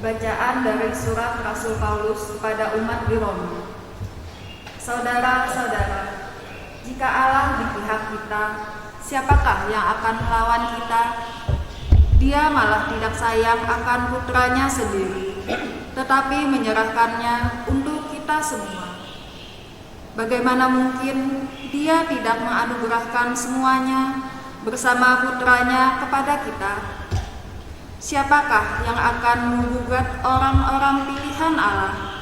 Bacaan dari surat Rasul Paulus kepada umat di Roma. Saudara-saudara, jika Allah di pihak kita, siapakah yang akan melawan kita? Dia malah tidak sayang akan putranya sendiri, tetapi menyerahkannya untuk kita semua. Bagaimana mungkin Dia tidak menganugerahkan semuanya bersama putranya kepada kita? Siapakah yang akan menggugat orang-orang pilihan Allah?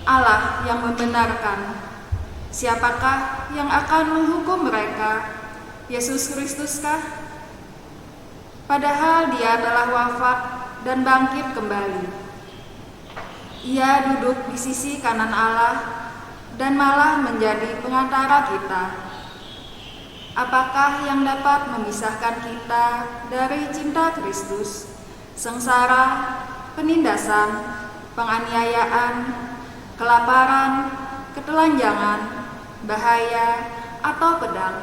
Allah yang membenarkan. Siapakah yang akan menghukum mereka? Yesus Kristuskah? Padahal Dia telah wafat dan bangkit kembali. Ia duduk di sisi kanan Allah dan malah menjadi pengantara kita. Apakah yang dapat memisahkan kita dari cinta Kristus? Sengsara, penindasan, penganiayaan, kelaparan, ketelanjangan, bahaya, atau pedang.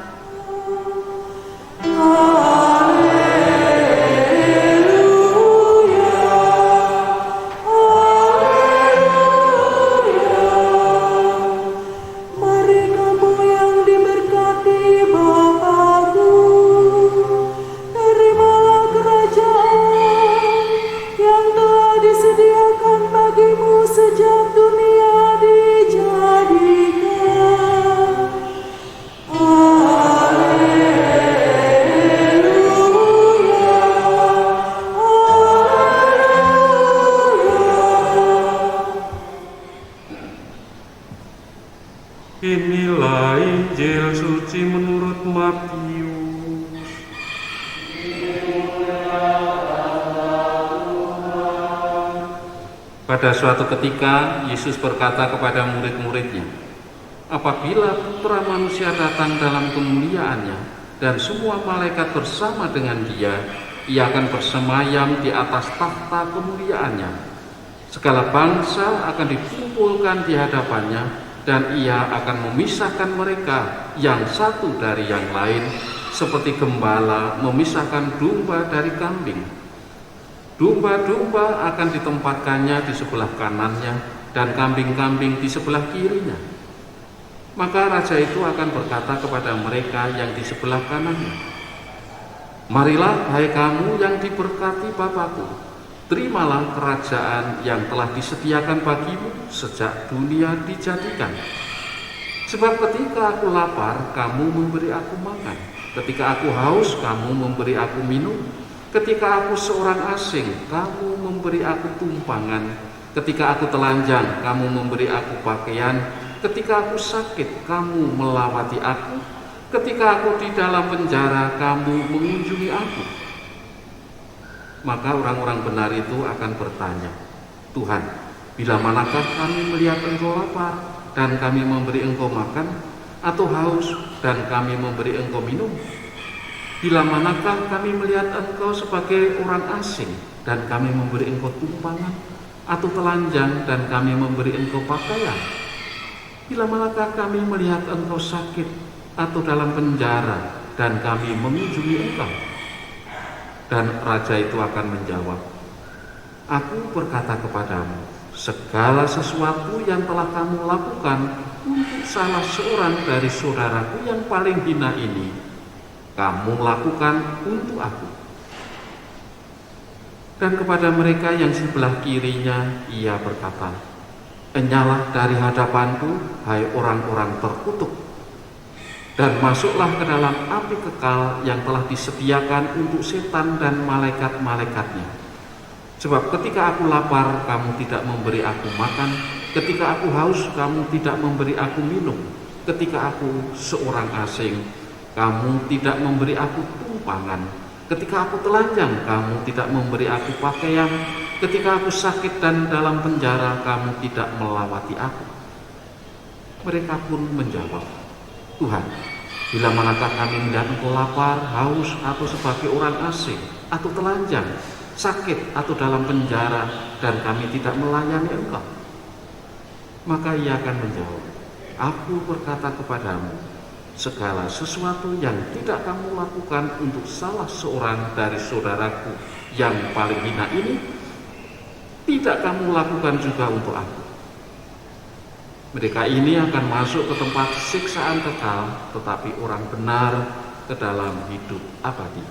Inilah Injil suci menurut Matius. Pada suatu ketika Yesus berkata kepada murid-muridnya, apabila Putra Manusia datang dalam kemuliaannya dan semua malaikat bersama dengan Dia, Ia akan bersemayam di atas tahta kemuliaannya. Segala bangsa akan dikumpulkan di hadapannya, dan Ia akan memisahkan mereka yang satu dari yang lain, seperti gembala memisahkan domba dari kambing. Domba-domba akan ditempatkannya di sebelah kanannya, dan kambing-kambing di sebelah kirinya. Maka raja itu akan berkata kepada mereka yang di sebelah kanannya, marilah hai kamu yang diberkati Bapa-Ku, terimalah kerajaan yang telah disediakan bagimu sejak dunia dijadikan. Sebab ketika aku lapar, kamu memberi aku makan. Ketika aku haus, kamu memberi aku minum. Ketika aku seorang asing, kamu memberi aku tumpangan. Ketika aku telanjang, kamu memberi aku pakaian. Ketika aku sakit, kamu melawati aku. Ketika aku di dalam penjara, kamu mengunjungi aku. Maka orang-orang benar itu akan bertanya, Tuhan, bila manakah kami melihat Engkau lapar dan kami memberi Engkau makan, atau haus dan kami memberi Engkau minum? Bila manakah kami melihat Engkau sebagai orang asing dan kami memberi Engkau tumpangan, atau telanjang dan kami memberi Engkau pakaian? Bila manakah kami melihat Engkau sakit atau dalam penjara dan kami mengunjungi Engkau? Dan raja itu akan menjawab, Aku berkata kepadamu, segala sesuatu yang telah kamu lakukan untuk salah seorang dari saudaraku yang paling hina ini, kamu lakukan untuk aku. Dan kepada mereka yang sebelah kirinya ia berkata, Enyalah dari hadapanku, hai orang-orang terkutuk, dan masuklah ke dalam api kekal yang telah disediakan untuk setan dan malaikat-malaikatnya. Sebab ketika aku lapar, kamu tidak memberi aku makan. Ketika aku haus, kamu tidak memberi aku minum. Ketika aku seorang asing, kamu tidak memberi aku tumpangan. Ketika aku telanjang, kamu tidak memberi aku pakaian. Ketika aku sakit dan dalam penjara, kamu tidak melawati aku. Mereka pun menjawab, Tuhan, bila manakah kami melihat Engkau lapar, haus, atau sebagai orang asing, atau telanjang, sakit, atau dalam penjara, dan kami tidak melayani Engkau? Maka ia akan menjawab, Aku berkata kepadamu, segala sesuatu yang tidak kamu lakukan untuk salah seorang dari saudaraku yang paling hina ini, tidak kamu lakukan juga untuk aku. Mereka ini akan masuk ke tempat siksaan kekal, tetapi orang benar ke dalam hidup abadi.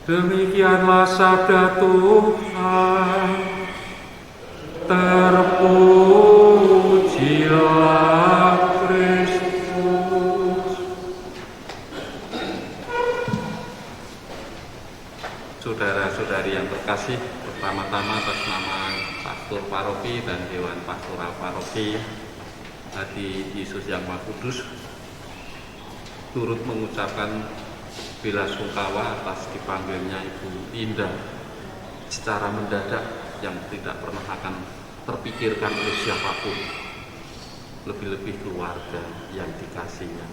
Demikianlah sabda Tuhan. Terpujilah Kristus. Saudara-saudari yang terkasih, pertama-tama atas nama Pastor Paroki dan Dewan Pastoral Paroki Hadi Yesus yang Maha Kudus, turut mengucapkan bela sungkawa atas dipanggilnya Ibu Indah secara mendadak yang tidak pernah akan terpikirkan oleh siapapun, lebih-lebih keluarga yang dikasihnya.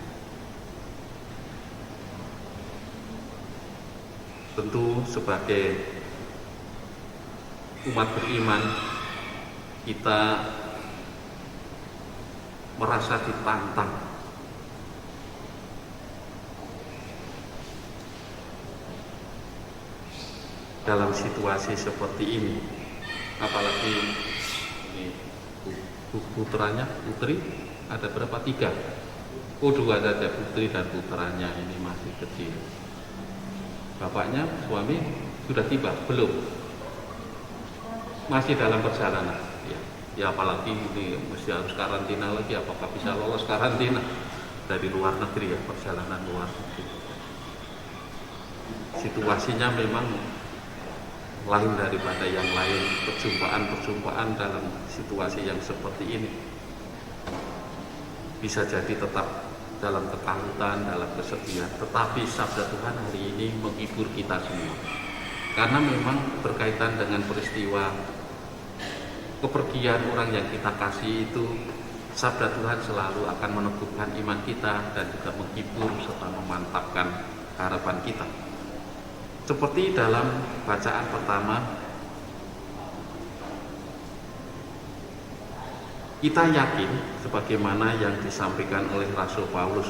Tentu sebagai umat beriman, kita merasa ditantang dalam situasi seperti ini. Apalagi ini putranya, putri ada berapa? 3. Oh, 2 saja, putri dan putranya ini masih kecil. Bapaknya, suami sudah tiba? Belum? Masih dalam perjalanan. Ya apalagi ini mesti harus karantina lagi. Apakah bisa lolos karantina dari luar negeri ya, perjalanan luar negeri? Situasinya memang lain daripada yang lain, perjumpaan dalam situasi yang seperti ini. Bisa jadi tetap dalam ketakutan, dalam kesedihan, tetapi sabda Tuhan hari ini menghibur kita semua. Karena memang berkaitan dengan peristiwa kepergian orang yang kita kasih itu, sabda Tuhan selalu akan meneguhkan iman kita dan juga menghibur serta memantapkan harapan kita. Seperti dalam bacaan pertama, kita yakin sebagaimana yang disampaikan oleh Rasul Paulus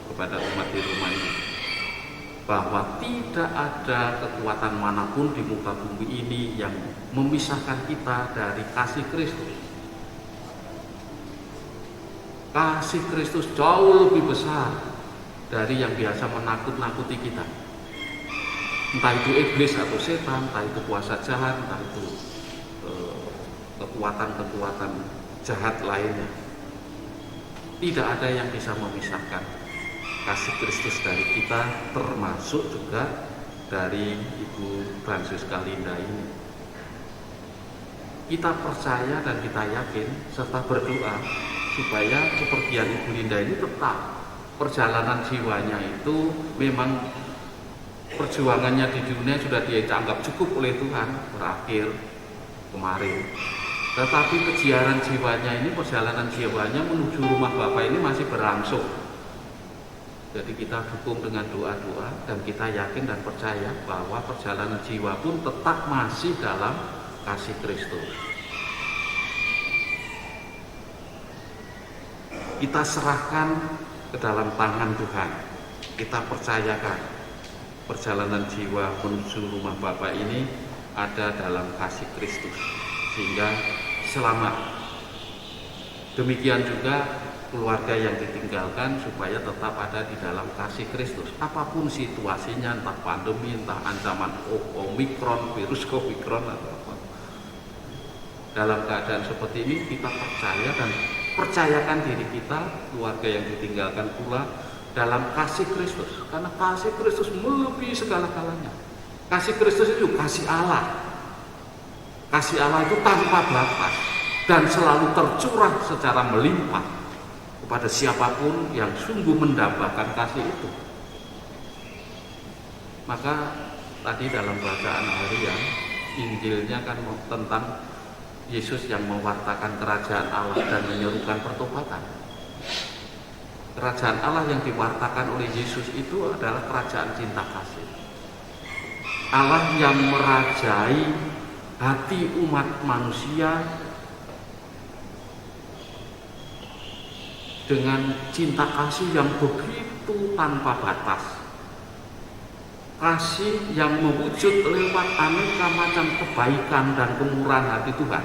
kepada umat di Romawi, bahwa tidak ada kekuatan manapun di muka bumi ini yang memisahkan kita dari kasih Kristus. Kasih Kristus jauh lebih besar dari yang biasa menakut-nakuti kita. Entah itu iblis atau setan, entah itu kuasa jahat, entah itu kekuatan-kekuatan jahat lainnya. Tidak ada yang bisa memisahkan kasih Kristus dari kita, termasuk juga dari Ibu Francisca Linda ini. Kita percaya dan kita yakin serta berdoa supaya kepergian Ibu Linda ini tetap perjalanan jiwanya itu memang perjuangannya di dunia sudah dianggap cukup oleh Tuhan, berakhir kemarin. Tetapi kejiaran jiwanya ini, perjalanan jiwanya menuju rumah Bapa ini masih berlangsung. Jadi kita dukung dengan doa-doa dan kita yakin dan percaya bahwa perjalanan jiwa pun tetap masih dalam kasih Kristus. Kita serahkan ke dalam tangan Tuhan. Kita percayakan perjalanan jiwa menuju rumah Bapa ini ada dalam kasih Kristus sehingga selamat. Demikian juga keluarga yang ditinggalkan supaya tetap ada di dalam kasih Kristus. Apapun situasinya, entah pandemi, entah ancaman Omikron, virus Omikron atau apa. Dalam keadaan seperti ini kita percaya dan percayakan diri kita, keluarga yang ditinggalkan pula dalam kasih Kristus. Karena kasih Kristus melebihi segala-galanya. Kasih Kristus itu kasih Allah. Kasih Allah itu tanpa batas dan selalu tercurah secara melimpah kepada siapapun yang sungguh mendambakan kasih itu. Maka tadi dalam bacaan harian Injilnya kan tentang Yesus yang mewartakan kerajaan Allah dan menyerukan pertobatan. Kerajaan Allah yang diwartakan oleh Yesus itu adalah kerajaan cinta kasih. Allah yang merajai hati umat manusia dengan cinta kasih yang begitu tanpa batas. Kasih yang mewujud lewat aneka macam kebaikan dan kemurahan hati Tuhan.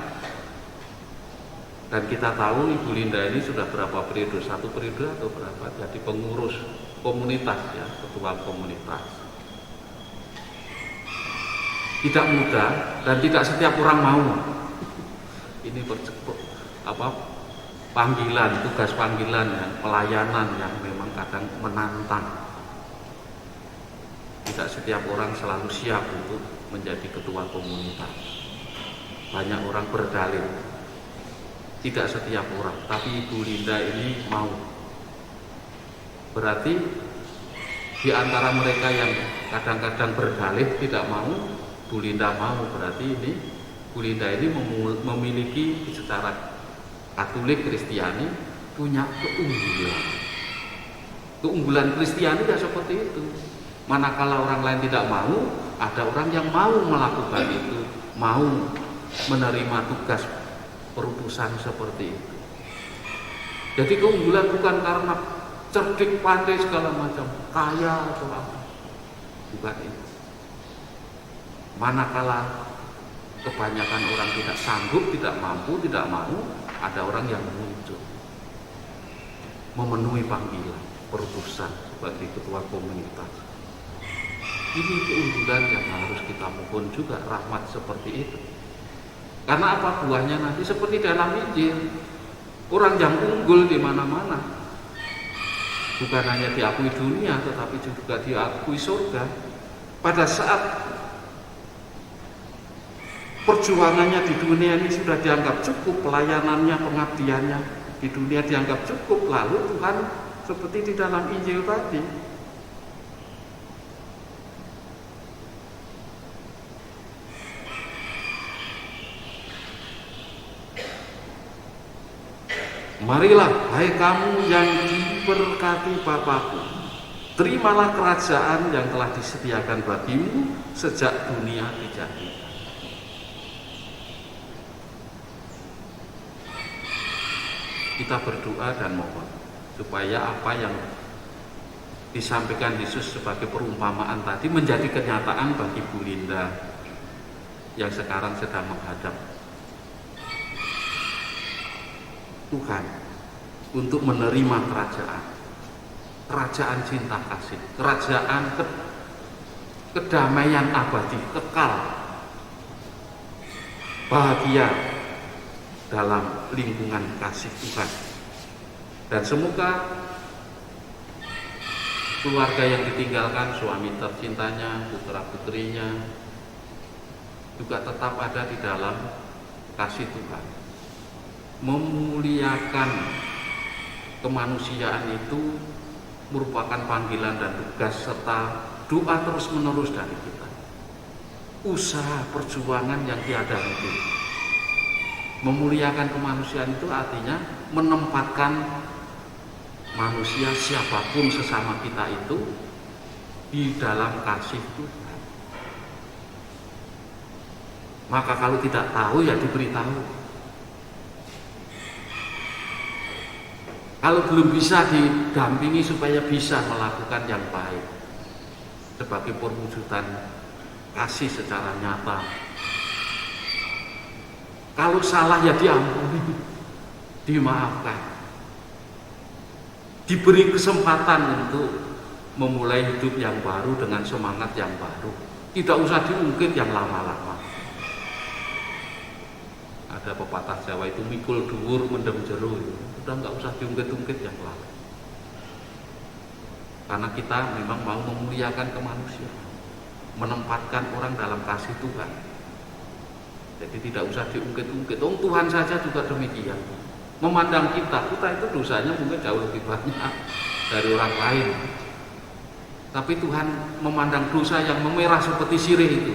Dan kita tahu Ibu Linda ini sudah berapa periode, 1 periode atau berapa, jadi pengurus komunitas ya, ketua komunitas. Tidak mudah dan tidak setiap orang mau. Ini panggilan, tugas panggilan ya, pelayanan yang memang kadang menantang. Tidak setiap orang selalu siap untuk menjadi ketua komunitas. Banyak orang berdalih. Tidak setiap orang, tapi Ibu Linda ini mau. Berarti di antara mereka yang kadang-kadang berdalih tidak mau, Bu Linda mau. Berarti ini Bu Linda ini memiliki secara Katolik Kristiani punya keunggulan. Keunggulan Kristiani ya seperti itu. Manakala orang lain tidak mau, ada orang yang mau melakukan itu, mau menerima tugas perutusan seperti itu. Jadi keunggulan bukan karena cerdik, pandai segala macam, kaya atau apa, bukan itu. Manakala kebanyakan orang tidak sanggup, tidak mampu, tidak mau, ada orang yang muncul memenuhi panggilan perutusan sebagai ketua komunitas. Ini keunggulan yang harus kita mohon juga, rahmat seperti itu. Karena apa buahnya nanti seperti dalam Injil, orang yang unggul di mana-mana, bukan hanya diakui dunia, tetapi juga diakui surga. Pada saat perjuangannya di dunia ini sudah dianggap cukup, pelayanannya, pengabdiannya di dunia dianggap cukup, lalu Tuhan seperti di dalam Injil tadi, marilah, hai kamu yang diberkati Bapa-Ku, terimalah kerajaan yang telah disediakan bagimu sejak dunia dijadikan. Kita berdoa dan mohon supaya apa yang disampaikan Yesus sebagai perumpamaan tadi menjadi kenyataan bagi Bu Linda yang sekarang sedang menghadap Tuhan untuk menerima kerajaan cinta kasih, kerajaan kedamaian abadi, kekal, bahagia dalam lingkungan kasih Tuhan. Dan semoga keluarga yang ditinggalkan, suami tercintanya, putra-putrinya juga tetap ada di dalam kasih Tuhan. Memuliakan kemanusiaan itu merupakan panggilan dan tugas serta doa terus-menerus dari kita. Usaha perjuangan yang tiada henti. Memuliakan kemanusiaan itu artinya menempatkan manusia siapapun sesama kita itu di dalam kasih Tuhan. Maka kalau tidak tahu ya diberitahu. Kalau belum bisa didampingi supaya bisa melakukan yang baik sebagai perwujudan kasih secara nyata. Kalau salah ya diampuni, dimaafkan. Diberi kesempatan untuk memulai hidup yang baru dengan semangat yang baru. Tidak usah diungkit yang lama-lama. Ada pepatah Jawa itu mikul dhuwur mendem jero. Udah nggak usah diungkit-ungkit yang lalu. Karena kita memang mau memuliakan kemanusiaan, menempatkan orang dalam kasih Tuhan. Jadi tidak usah diungkit-ungkit. Tuhan saja juga demikian. Memandang kita itu dosanya mungkin jauh lebih banyak dari orang lain. Tapi Tuhan memandang dosa yang memerah seperti sirih itu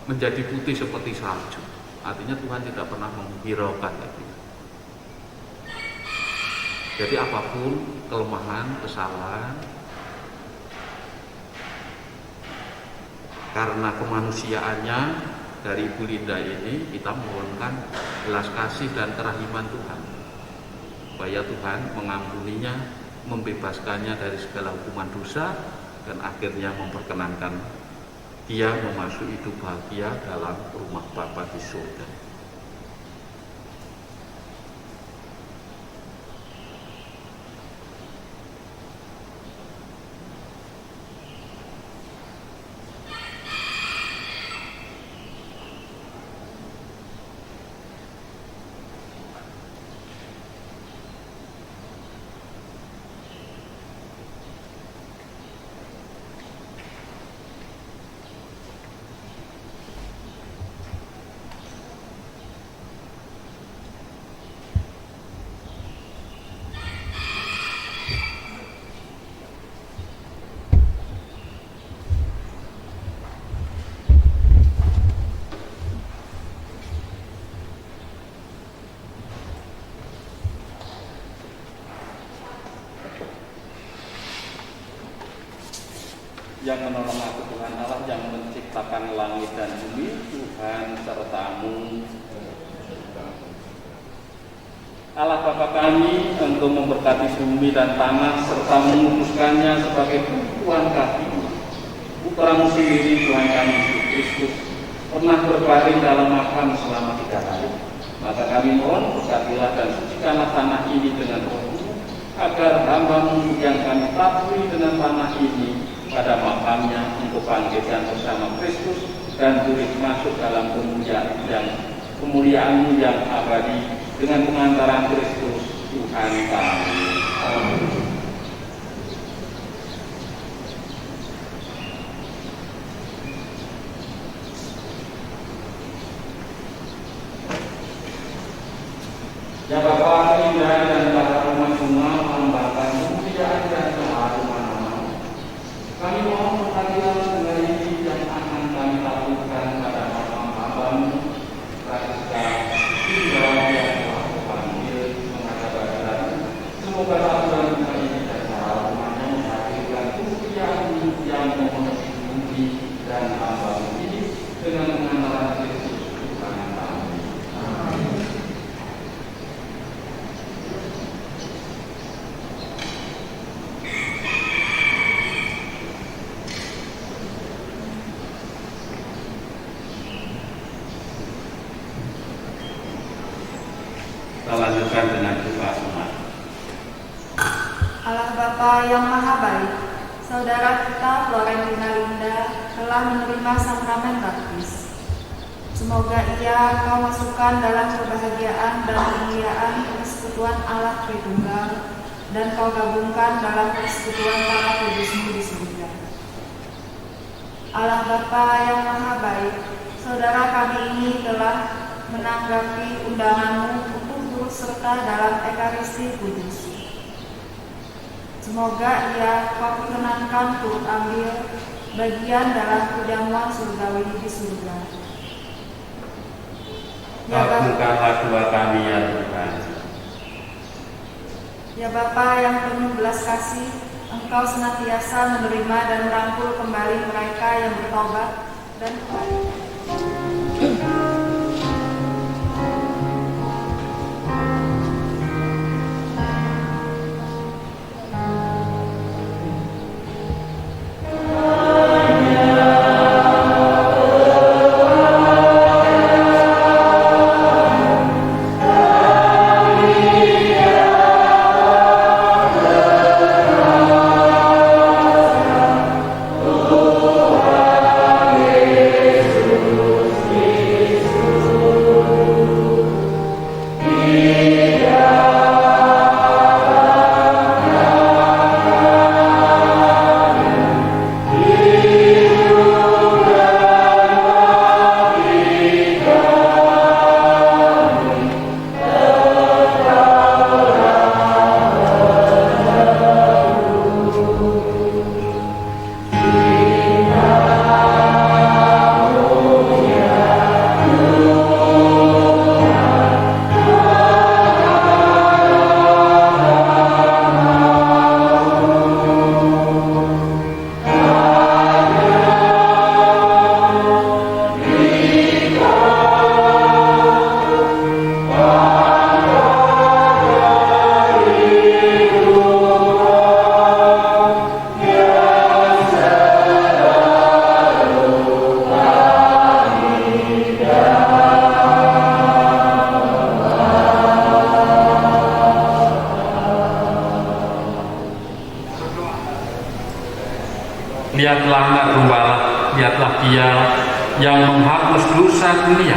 menjadi putih seperti salju. Artinya Tuhan tidak pernah menghiraukan itu. Jadi apapun kelemahan, kesalahan, karena kemanusiaannya dari Ibu Linda ini, kita mohonkan belas kasih dan kerahiman Tuhan, supaya Tuhan mengampuninya, membebaskannya dari segala hukuman dosa, dan akhirnya memperkenankan dia memasuki hidup bahagia dalam rumah Bapa di surga. Yang menolong aku Tuhan Allah yang menciptakan langit dan bumi, Tuhan sertamu. Allah Bapa kami, Engkau memberkati bumi dan tanah serta menguduskannya sebagai tumpuan kaki. Putramu sendiri Tuhan kami Yesus Kristus pernah berbaring dalam makam selama 3 hari. Maka kami mohon berkatilah dan sucikanlah tanah ini dengan roh-Mu, agar hamba-Mu yang kami tatui dengan tanah ini pada makamnya Engkau bangkitkan bersama Kristus dan turut masuk dalam kemuliaan-Mu yang abadi dengan pengantaran Kristus Tuhan kami. Amin. Ya Bapa, indah dan para umat bunga melambangkan kemuliaan dan keharuman nama-Mu. Kami mohon berhadirat dengan ini yang akan kami lakukan pada makam hamba-Mu, Raja hingga yang telah dipanggil menghadap hadirat-Mu. Semoga saluran bunga ini dan keharumannya menghadirkan kemuliaan-Mu yang memenuhi bumi dan hamba-Mu ini dengan pengantaran Kristus Tuhan kami. Amin. Kita lanjutkan dengan doa semua. Allah Bapa yang Maha Baik, saudara kita Florentina Linda telah menerima sakramen baptis. Semoga ia kau masukkan dalam kebahagiaan dan kemuliaan persekutuan Allah Tritunggal, dan kau gabungkan dalam persekutuan para kudus-Mu di surga. Allah Bapa yang Maha Baik, saudara kami ini telah menanggapi undangan-Mu untuk turut serta dalam Ekaristi Kudus. Semoga ia kau perkenankan turut ambil bagian dalam perjamuan surgawi di surga. Ya Kabulkanlah doa kami ya Tuhan. Ya Bapa yang penuh belas kasih, Engkau senantiasa menerima dan merangkul kembali mereka yang bertobat dan kembali. Lihatlah anak gembala, lihatlah Dia yang menghapus dosa dunia.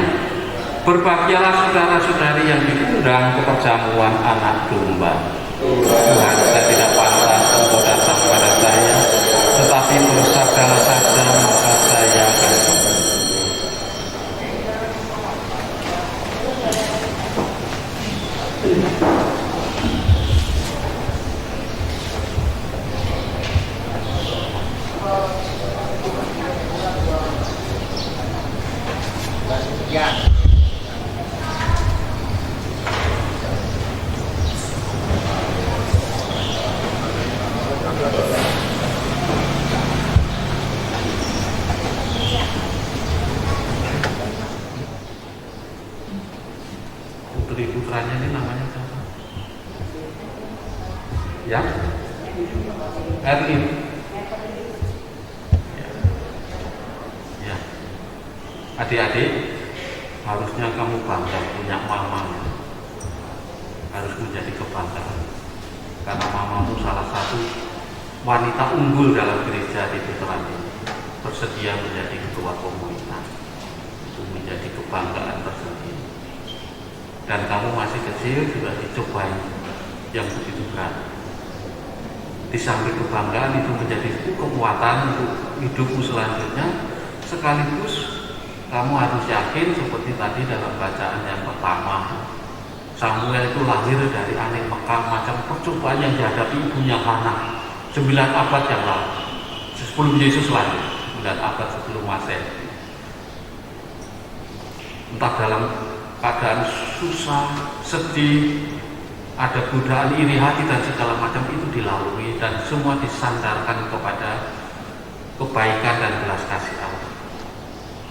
Berbahagialah saudara-saudari yang diundang ke perjamuan anak domba. Tuhan, saya tidak pantas Engkau datang pada saya, tetapi bersabdalah saja maka saya akan sembuh. Putri putranya ini namanya siapa? Ya? Erwin. Ya. Adik-adik, harusnya kamu bangga punya mama. Harus menjadi kebanggaan. Karena mamamu salah satu wanita unggul dalam gereja di Veteran ini. Bersedia menjadi ketua komunitas. Itu menjadi kebanggaan tersendiri. Dan kamu masih kecil juga dicobain yang begitu berat. Di samping kebanggaan itu menjadi kekuatan untuk hidupmu selanjutnya, sekaligus kamu harus yakin seperti tadi dalam bacaan yang pertama, Samuel itu lahir dari angin Mekah, macam percobaan yang dihadapi ibunya Hana 9 abad yang lalu, sebelum Yesus lahir, 9 abad sebelum Masehi. Entah dalam keadaan susah, sedih, ada godaan iri hati dan segala macam itu dilalui, dan semua disandarkan kepada kebaikan dan belas kasih Allah.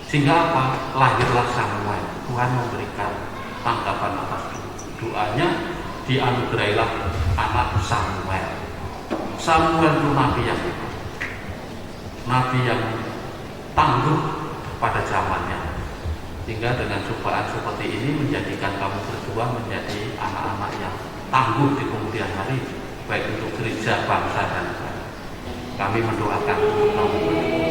Sehingga apa? Lahirlah Samuel. Tuhan memberikan tanggapan atas doanya, dianugerahilah anak Samuel. Samuel itu nabi yang hebat, nabi yang tangguh pada zamannya. Sehingga dengan cobaan seperti ini menjadikan kamu berdua menjadi anak-anak yang tangguh di kemudian hari, baik untuk gereja, bangsa, dan negara. Kami mendoakan untuk kamu berdua.